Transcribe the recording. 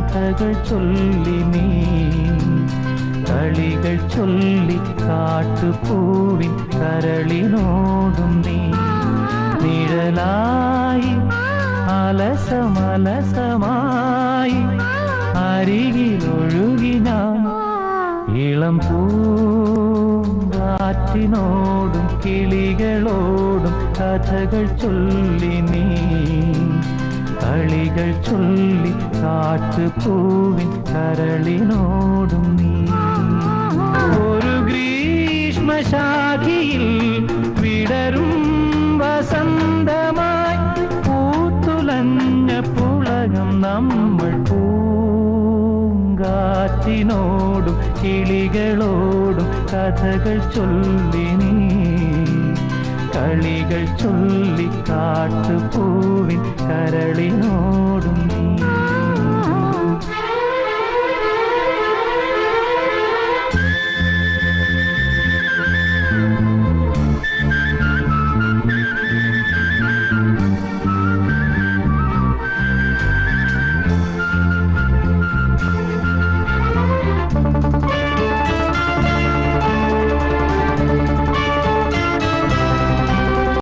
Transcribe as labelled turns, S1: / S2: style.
S1: കഥകൾ ചൊല്ലി നീ കളികൾ ചൊല്ലി കാട്ടുപൂവിൻ കരളിനോടും നീ നിഴലായി അലസമലസമായി അരികിലൊഴുകി ഞാൻ ഇളം പൂങ്കാറ്റിനോടും കിളികളോടും കഥകൾ ചൊല്ലി നീ കളികൾ ചൊല്ലി കാട്ടുപൂവിൻ കരളിനോടും നീ ഒരു ഗ്രീഷ്മശാഖിയിൽ വിടരും വസന്തമായി പൂത്തുലഞ്ഞ പുളകം നമ്മൾ പൂങ്കാറ്റിനോടും കിളികളോടും കഥകൾ ചൊല്ലി നീ കളികൾ ചൊല്ലി കാട്ടുപൂവിൻ കരളിനോടും നീ